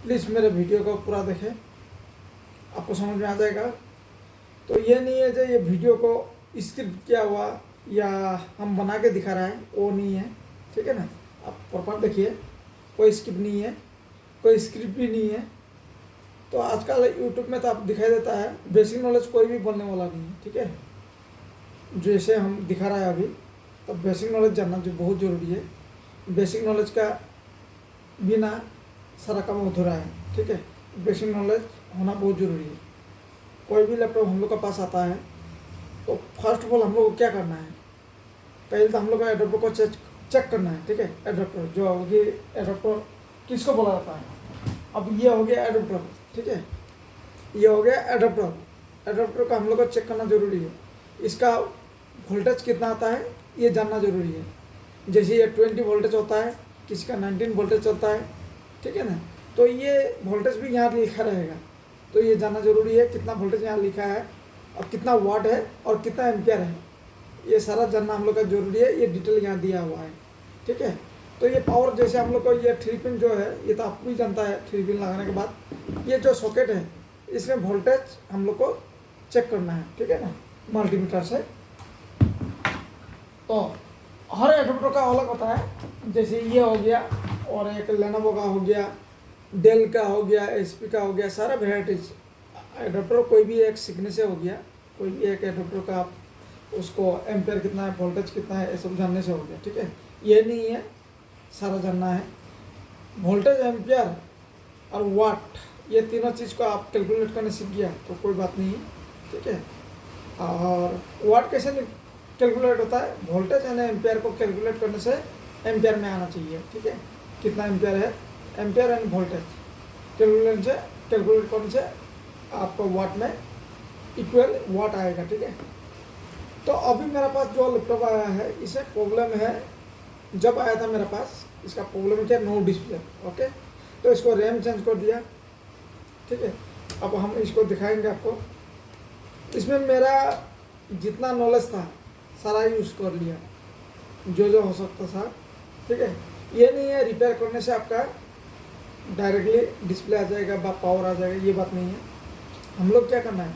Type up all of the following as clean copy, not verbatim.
Please मेरे video को पूरा देखें, आपको समझ में आ जाएगा। तो ये नहीं है जो ये वीडियो को स्क्रिप्ट किया हुआ या हम बना के दिखा रहा है, वो नहीं है, ठीक है ना। आप प्रॉपर देखिए, कोई स्क्रिप्ट नहीं है, कोई स्क्रिप्ट भी नहीं है। तो आजकल यूट्यूब में तो आप दिखाई देता है बेसिक नॉलेज कोई भी बोलने वाला नहीं है, ठीक है। जैसे हम दिखा रहा है अभी, तो बेसिक नॉलेज जानना जो बहुत ज़रूरी है। बेसिक नॉलेज का बिना सारा काम अधूरा है, ठीक है। बेसिक नॉलेज होना बहुत ज़रूरी है। कोई भी लैपटॉप हम लोग के पास आता है तो फर्स्ट ऑफ ऑल हम लोग को क्या करना है, पहले तो हम लोग का एडाप्टर को चेक करना है, ठीक है। एडाप्टर जो होगी, एडाप्टर किसको बोला जाता है, अब ये हो गया एडाप्टर, ठीक है। ये हो गया एडाप्टर। एडाप्टर का हम लोग को चेक करना ज़रूरी है। इसका वोल्टेज कितना आता है ये जानना ज़रूरी है। जैसे ये 20 वोल्टेज होता है, किसी का 19 वोल्टेज चलता है, ठीक है ना। तो ये वोल्टेज भी यहाँ लिखा रहेगा, तो ये जानना ज़रूरी है कितना वोल्टेज यहाँ लिखा है और कितना वाट है और कितना एम्पियर है, ये सारा जानना हम लोग का ज़रूरी है। ये डिटेल यहाँ दिया हुआ है, ठीक है। तो ये पावर जैसे हम लोग को ये 3 पिन जो है, ये तो आपको ही जानता है। 3 पिन लगाने के बाद ये जो सॉकेट है, इसमें वोल्टेज हम लोग को चेक करना है, ठीक है ना, मल्टीमीटर से। तो हर एडाप्टर का अलग होता है। जैसे ये हो गया, और एक लेनोवो का हो गया, डेल का हो गया, एचपी का हो गया, सारा वेराइटीज एडाप्टर कोई भी एक सीखने से हो गया। कोई भी एक एडाप्टर का आप उसको एम्पेयर कितना है, वोल्टेज कितना है, ये सब जानने से हो गया, ठीक है। ये नहीं है, सारा जानना है। वोल्टेज, एम्पियर और वाट, ये तीनों चीज़ को आप कैलकुलेट करने सीख गया तो कोई बात नहीं है, ठीक है। और वाट कैसे कैलकुलेट होता है, वोल्टेज एंड एम्पियर को कैलकुलेट करने से एम्पियर में आना चाहिए, ठीक है। कितना एम्पियर है, एम्पियर एंड वोल्टेज कैलकुलेट करने से आपको वाट में इक्वल वाट आएगा, ठीक है। तो अभी मेरे पास जो लैपटॉप आया है, इसे प्रॉब्लम है, जब आया था मेरे पास इसका प्रॉब्लम है क्या, नो डिस्प्ले, ओके। तो इसको रैम चेंज कर दिया, ठीक है। अब हम इसको दिखाएंगे आपको। इसमें मेरा जितना नॉलेज था सारा यूज़ कर लिया, जो जो हो सकता था, ठीक है। ये नहीं है रिपेयर करने से आपका डायरेक्टली डिस्प्ले आ जाएगा, पावर आ जाएगा, ये बात नहीं है। हम लोग क्या करना है,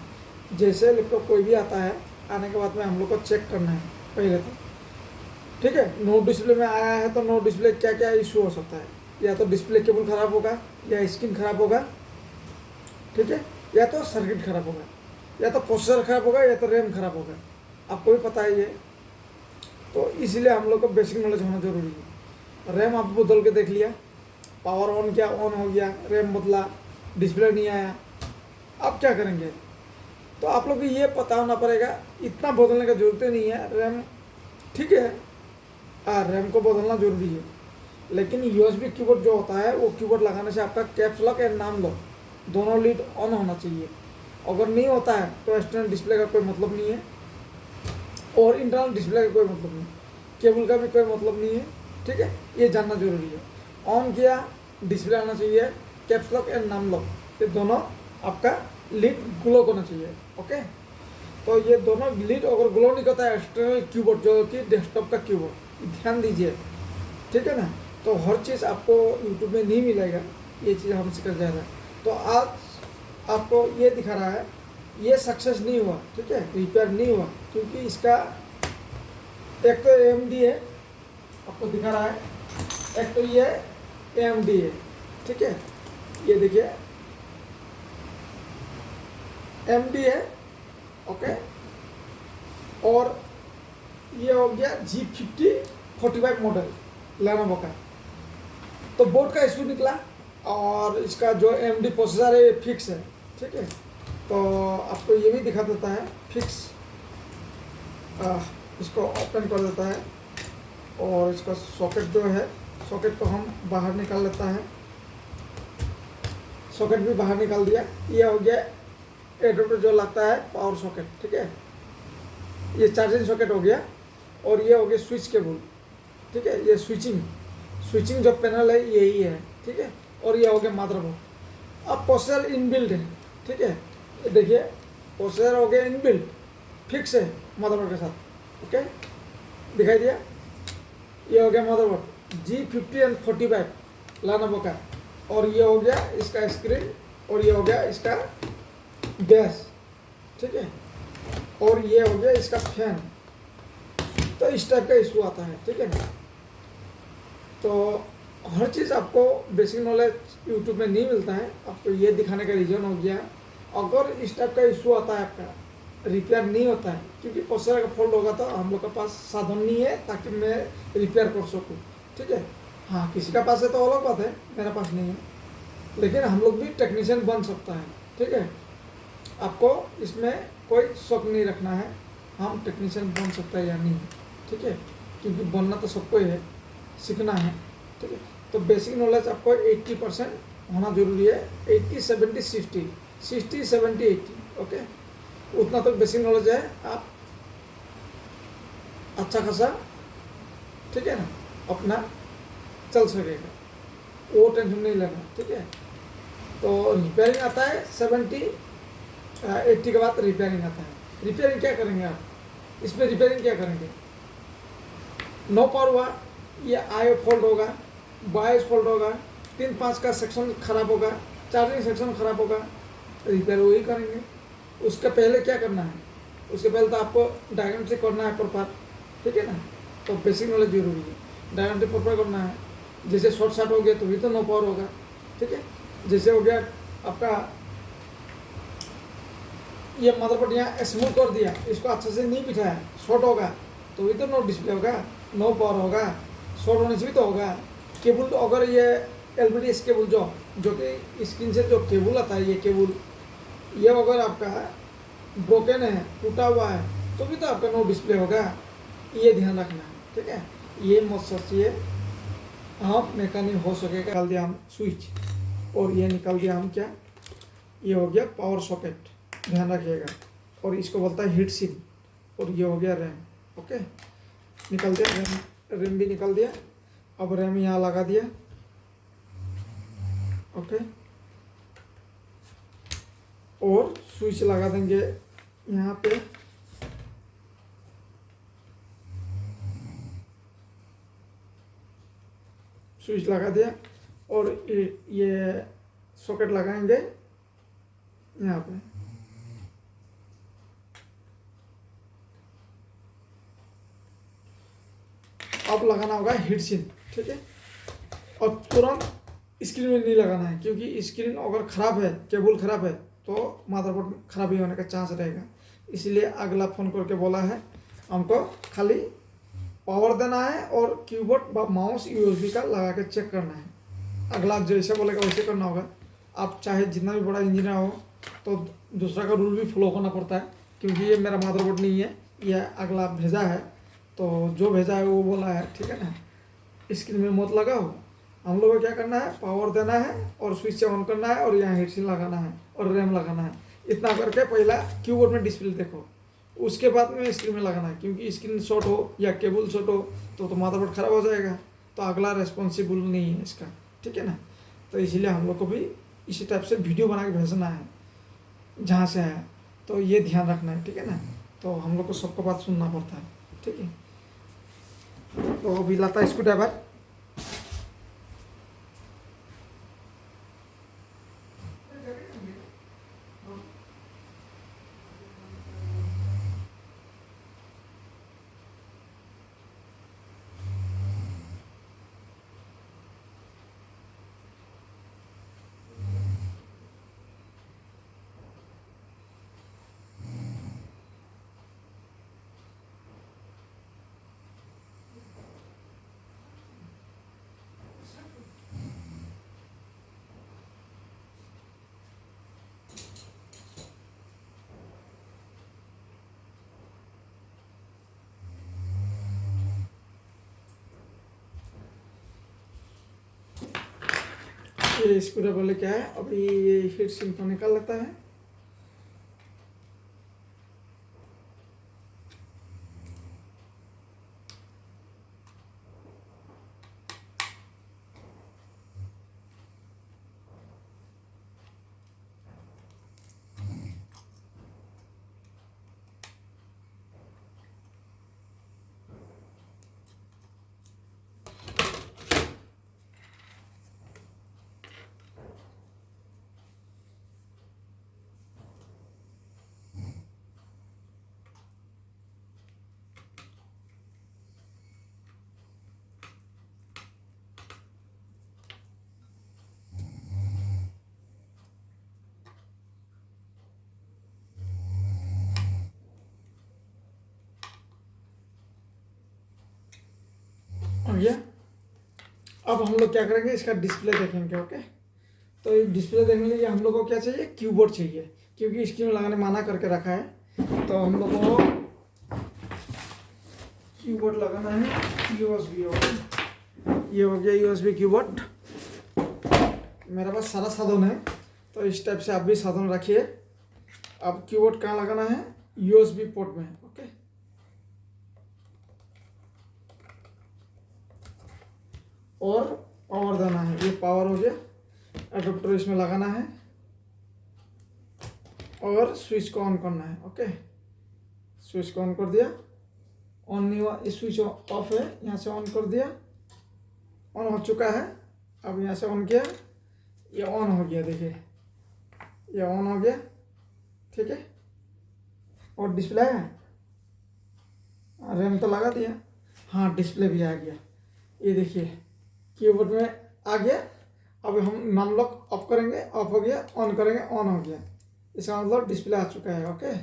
जैसे लैपटॉप कोई भी आता है, आने के बाद में हम लोग को चेक करना है पहले तो, ठीक है। नो डिस्प्ले में आया है तो नो डिस्प्ले क्या क्या इशू हो सकता है, या तो डिस्प्ले केबल ख़राब होगा, या स्क्रीन ख़राब होगा, ठीक है, या तो सर्किट ख़राब होगा, या तो प्रोसेसर ख़राब होगा, या तो रैम ख़राब होगा। आपको भी पता है ये। तो इसलिए हम लोग को बेसिक नॉलेज होना ज़रूरी है। रैम आप बदल के देख लिया, पावर ऑन किया, ऑन हो गया, रैम बदला, डिस्प्ले नहीं आया, अब क्या करेंगे। तो आप लोग को ये पता होना पड़ेगा, इतना बदलने का जरूरत नहीं है। रैम ठीक है, रैम को बदलना जरूरी है, लेकिन USB कीबोर्ड जो होता है, वो कीबोर्ड लगाने से आपका कैप्स लॉक एंड नाम लॉक दोनों लीड ऑन होना चाहिए। अगर नहीं होता है तो एक्सटर्नल डिस्प्ले का कोई मतलब नहीं है, और इंटरनल डिस्प्ले का कोई मतलब नहीं, केबल का भी कोई मतलब नहीं है, ठीक है। ये जानना जरूरी है। ऑन किया, डिस्प्ले आना चाहिए, कैप्स लॉक एंड नाम लॉक, ये दोनों आपका लीड ग्लो होना चाहिए, ओके। तो ये दोनों लीड अगर ग्लो नहीं करता है, एक्सटर्नल कीबोर्ड जो कि डेस्कटॉप का कीबोर्ड, ध्यान दीजिए, ठीक है ना। तो हर चीज़ आपको यूट्यूब में नहीं मिलेगा, ये चीज़ हमसे कर जाएगा। तो आज आपको ये दिखा रहा है, ये सक्सेस नहीं हुआ, ठीक है, रिपेयर नहीं हुआ, क्योंकि इसका एक तो AMD है, आपको दिखा रहा है, एक तो ये AMD है, ठीक है। ये देखिए AMD है, ओके। और ये हो गया G5045 मॉडल लेनोवो का। तो बोर्ड का इशू निकला, और इसका जो AMD प्रोसेसर है ये फिक्स है, ठीक है। तो आपको ये भी दिखा देता है फिक्स, इसको ओपन कर देता है, और इसका सॉकेट जो है, सॉकेट को हम बाहर निकाल लेता है, सॉकेट भी बाहर निकाल दिया। ये हो गया एडाप्टर जो लगता है पावर सॉकेट, ठीक है। ये चार्जिंग सॉकेट हो गया, और ये हो गया स्विच केबल, ठीक है। ये स्विचिंग जो पैनल है यही है, ठीक है। और ये हो गया मदरबोर्ड। अब प्रोसेसर इनबिल्ट है, ठीक है। देखिए प्रोसेसर हो गया इनबिल्ट, फिक्स है मदरबोर्ड के साथ, ओके, दिखाई दिया। ये हो गया मदरबोर्ड G50 एंड 45 लेनोवो का, और ये हो गया इसका स्क्रीन, और ये हो गया इसका गैस, ठीक है, और ये हो गया इसका फैन। तो इस टाइप का इशू आता है, ठीक है ना। तो हर चीज़ आपको बेसिक नॉलेज यूट्यूब में नहीं मिलता है। आपको ये दिखाने का रीज़न हो गया, अगर इस टाइप का इशू आता है आपका, रिपेयर नहीं होता है, क्योंकि प्रोसेसर का फॉल्ट होगा तो हम लोग के पास साधन नहीं है ताकि मैं रिपेयर कर सकूँ, ठीक है। हाँ, किसी का पास है तो अलग बात है, मेरा पास नहीं है, लेकिन हम लोग भी टेक्नीशियन बन सकता है, ठीक है। आपको इसमें कोई शक नहीं रखना है, हम टेक्नीशियन बन सकता है या नहीं, ठीक है, क्योंकि बनना तो सबको ही है, सीखना है, ठीक है। तो बेसिक नॉलेज आपको 80% होना जरूरी है, 80 70 60 60 70 80, ओके, उतना तक बेसिक नॉलेज है, आप अच्छा खासा, ठीक है ना, अपना चल सकेगा, वो टेंशन नहीं लेना, ठीक है। तो रिपेयरिंग आता है 70 80 के बाद रिपेयरिंग आता है। रिपेयरिंग क्या करेंगे आप, इसमें रिपेयरिंग क्या करेंगे, नो पावर हुआ, ये आई फॉल्ट होगा, बायस फॉल्ट होगा, 3-5 का सेक्शन खराब होगा, चार्जिंग सेक्शन खराब होगा, रिपेयर वही करेंगे। उसके पहले क्या करना है, उसके पहले तो आपको डायग्नोस्टिक करना है प्रॉपर, ठीक है ना। तो बेसिक नॉलेज जरूरी है, डायग्नोस्टिक प्रॉपर करना है। जैसे शॉर्ट सर्किट हो गया तो भी तो नो पावर होगा, ठीक है। जैसे हो गया आपका ये मदरबोर्ड यहाँ स्मूथ कर दिया, इसको अच्छे से नहीं बिठाया, शॉर्ट होगा तो भी तो नो डिस्प्ले होगा, नो पावर होगा, शॉर्ट होने से भी तो होगा। केबल तो अगर ये LVDS केबल जो कि स्क्रीन से जो केबल आता है, ये केबल ये अगर आपका ब्रोकन है, टूटा हुआ है, तो भी तो आपका नो डिस्प्ले होगा, ये ध्यान रखना है, ठीक है। ये मत सोचिए हम मैकेनिक हो सकेगा। निकाल दिया हम स्विच, और ये निकाल दिया हम क्या, ये हो गया पावर सॉकेट, ध्यान रखिएगा, और इसको बोलता है हीट सिंक, और ये हो गया रैम, ओके। निकल दिया रैम भी निकल दिया। अब रैम यहाँ लगा दिया, ओके, और स्विच लगा देंगे यहाँ पे, स्विच लगा दिया, और ये सॉकेट लगाएंगे यहाँ पे। अब लगाना होगा हीट सिंक, ठीक है, और तुरंत स्क्रीन में नहीं लगाना है, क्योंकि स्क्रीन अगर ख़राब है, केबल ख़राब है, तो मदरबोर्ड खराबी होने का चांस रहेगा। इसलिए अगला फ़ोन करके बोला है हमको खाली पावर देना है और कीबोर्ड व माउस USB का लगा के चेक करना है। अगला जैसे बोलेगा वैसे करना होगा। आप चाहे जितना भी बड़ा इंजीनियर हो तो दूसरा का रूल भी फॉलो करना पड़ता है, क्योंकि ये मेरा मदरबोर्ड नहीं है, ये अगला भेजा है, तो जो भेजा है वो बोला है, ठीक है ना। स्क्रीन में मत लगाओ, हम लोग को क्या करना है, पावर देना है और स्विच ऑन करना है और यहाँ हीट सिंक लगाना है और रैम लगाना है। इतना करके पहला कीबोर्ड में डिस्प्ले देखो, उसके बाद में स्क्रीन में लगाना है, क्योंकि स्क्रीन शॉर्ट हो या केबल शॉर्ट हो तो मदरबोर्ड ख़राब हो जाएगा, तो अगला रेस्पॉन्सिबल नहीं है इसका, ठीक है ना। तो इसीलिए हम लोग को भी इसी टाइप से वीडियो बना के भेजना है जहाँ से आया, तो ये ध्यान रखना है, ठीक है ना। तो हम लोग को सबको बात सुनना पड़ता है, ठीक है। तो अभी लाता स्क्रू ड्राइवर, ये स्क्रू ड्राइवर लेके आया। अभी ये हीट सिंक को निकाल लेता है। अब हम लोग क्या करेंगे, इसका डिस्प्ले देखेंगे। ओके, तो ये डिस्प्ले देखने के लिए हम लोग को क्या चाहिए, कीबोर्ड चाहिए, क्योंकि स्क्रीन लगाने मना करके रखा है। तो हम लोग को कीबोर्ड लगाना है, यूएसबी। ओके, ये हो गया यूएसबी कीबोर्ड। मेरे पास सारा साधन है, तो इस टाइप से आप भी साधन रखिए। अब कीबोर्ड कहाँ लगाना है, यूएसबी पोर्ट में। ओके, और पावर देना है, ये पावर हो गया। एडाप्टर इसमें लगाना है और स्विच को ऑन करना है। ओके, स्विच को ऑन कर दिया, ऑन नहीं हुआ, इस स्विच ऑफ है, यहाँ से ऑन कर दिया, ऑन हो चुका है। अब यहाँ से ऑन किया, ये ऑन हो गया, देखिए ये ऑन हो गया। ठीक है, और डिस्प्ले है, रैम तो लगा दिया, हाँ डिस्प्ले भी आ गया। ये देखिए कीबोर्ड में आ गया। अब हम नाम लॉक ऑफ करेंगे, ऑफ हो गया, ऑन करेंगे, ऑन हो गया। इसका मतलब डिस्प्ले आ चुका है। ओके,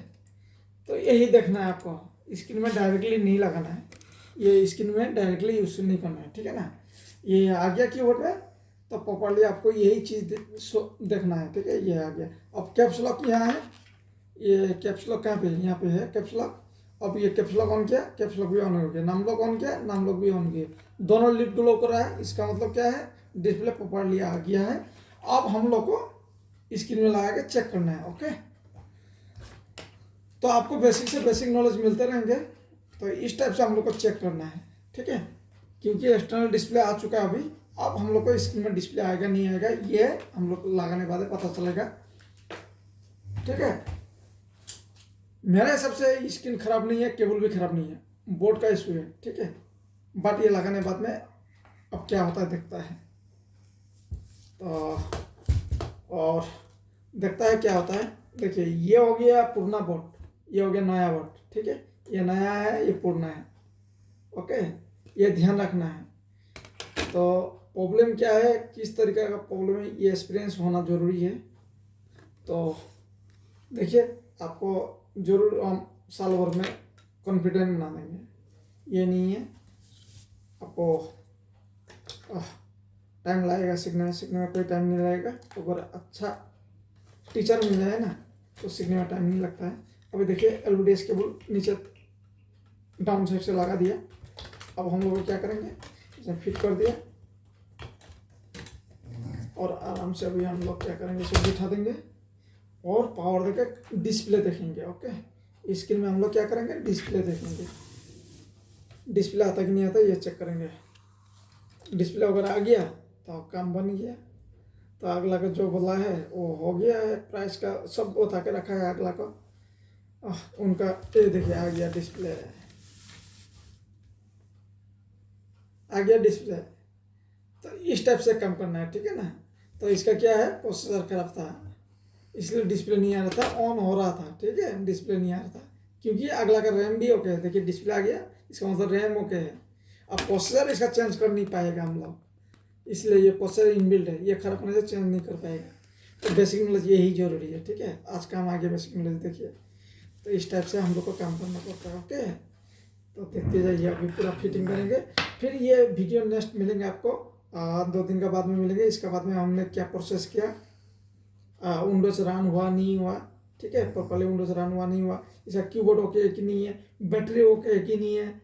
तो यही देखना है आपको, स्क्रीन में डायरेक्टली नहीं लगाना है, ये स्क्रीन में डायरेक्टली यूज नहीं करना है। ठीक है ना, ये आ गया कीबोर्ड में, तो प्रॉपरली आपको यही चीज़ देखना है। ठीक है, ये आ गया। अब कैप्स लॉक यहाँ है, ये कैप्स लॉक कहाँ पे है, यहाँ पे है कैप्स लॉक। अब ये कैप्स लॉक ऑन किया, कैप्स लॉक भी ऑन हो गया, नाम लॉक ऑन किया, नाम लॉक भी ऑन किया, दोनों लिप ग्लो कर रहा है। इसका मतलब क्या है, डिस्प्ले प्रॉपरली आ गया है। अब हम लोग को स्क्रीन में लगा के चेक करना है। ओके, तो आपको बेसिक से बेसिक नॉलेज मिलते रहेंगे, तो इस टाइप से हम लोग को चेक करना है। ठीक है, क्योंकि एक्सटर्नल डिस्प्ले आ चुका है अभी। अब हम लोग को स्क्रीन में डिस्प्ले आएगा नहीं आएगा, ये हम लोग लगाने के बाद पता चलेगा। ठीक है, मेरे हिसाब से स्क्रीन खराब नहीं है, केबल भी खराब नहीं है, बोर्ड का इशू है। ठीक है, बट ये लगाने के बाद में अब क्या होता है देखता है, तो और देखता है क्या होता है। देखिए ये हो गया पुराना बोर्ड, ये हो गया नया बोर्ड। ठीक है, ये नया है, ये पुराना है। ओके, ये ध्यान रखना है। तो प्रॉब्लम क्या है, किस तरीके का प्रॉब्लम है, ये एक्सपीरियंस होना ज़रूरी है। तो देखिए आपको ज़रूर हम साल भर में कॉन्फिडेंट बना देंगे। ये नहीं है, आपको टाइम लगेगा सीखने में कोई टाइम नहीं लगेगा। तो अगर अच्छा टीचर मिल जाए ना, तो सीखने में टाइम नहीं लगता है। अभी देखिए LVDS केबल नीचे डाउन साइड से लगा दिया। अब हम लोग क्या करेंगे, इसे फिट कर दिया और आराम से अभी हम लोग क्या करेंगे, इसे बिठा देंगे और पावर देकर डिस्प्ले देखेंगे। ओके, स्क्रीन में हम लोग क्या करेंगे, डिस्प्ले देखेंगे। डिस्प्ले आता कि नहीं आता ये चेक करेंगे। डिस्प्ले अगर आ गया तो काम बन गया। तो अगला का जो बोला है वो हो गया है, प्राइस का सब बता के रखा है अगला का। उनका ये देखिए आ गया डिस्प्ले, आ गया डिस्प्ले। तो इस टाइप से काम करना है। ठीक है ना, तो इसका क्या है, प्रोसेसर खराब था इसलिए डिस्प्ले नहीं आ रहा था, ऑन हो रहा था। ठीक है, डिस्प्ले नहीं आ रहा था क्योंकि अगला का रैम भी ओके है। देखिए डिस्प्ले आ गया, इसका मतलब रैम ओके है। अब प्रोसेसर इसका चेंज कर नहीं पाएगा हम लोग, इसलिए ये प्रोसेसर इनबिल्ट है, ये खराब होने से चेंज नहीं कर पाएगा। तो बेसिक नॉलेज यही जरूरी है। ठीक है, आज काम आ गया बेसिक नॉलेज। देखिए तो इस टाइप से हम लोग को काम करना पड़ता है। ओके, तो देखते जाइए, अभी पूरा फिटिंग करेंगे, फिर ये वीडियो नेक्स्ट मिलेंगे आपको 2 दिन का बाद में मिलेंगे। इसके बाद में हमने क्या प्रोसेस किया, विंडोज रन हुआ नहीं हुआ। ठीक है, प्रॉपर्ली विंडोज रन हुआ नहीं हुआ, इसका कीबोर्ड ओके है कि नहीं है, बैटरी ओके है कि नहीं है,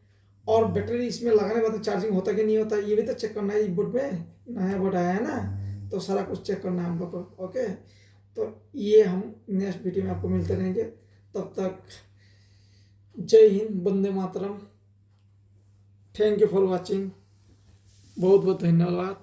और बैटरी इसमें लगाने के बाद चार्जिंग होता कि नहीं होता, ये भी तो चेक करना है। बोर्ड में नया बोर्ड आया है ना, तो सारा कुछ चेक करना है हम लोग को। ओके, तो ये हम नेक्स्ट वीडियो में आपको मिलते रहेंगे। तब तक जय Hind, Vande Mataram, thank you for watching, बहुत बहुत धन्यवाद।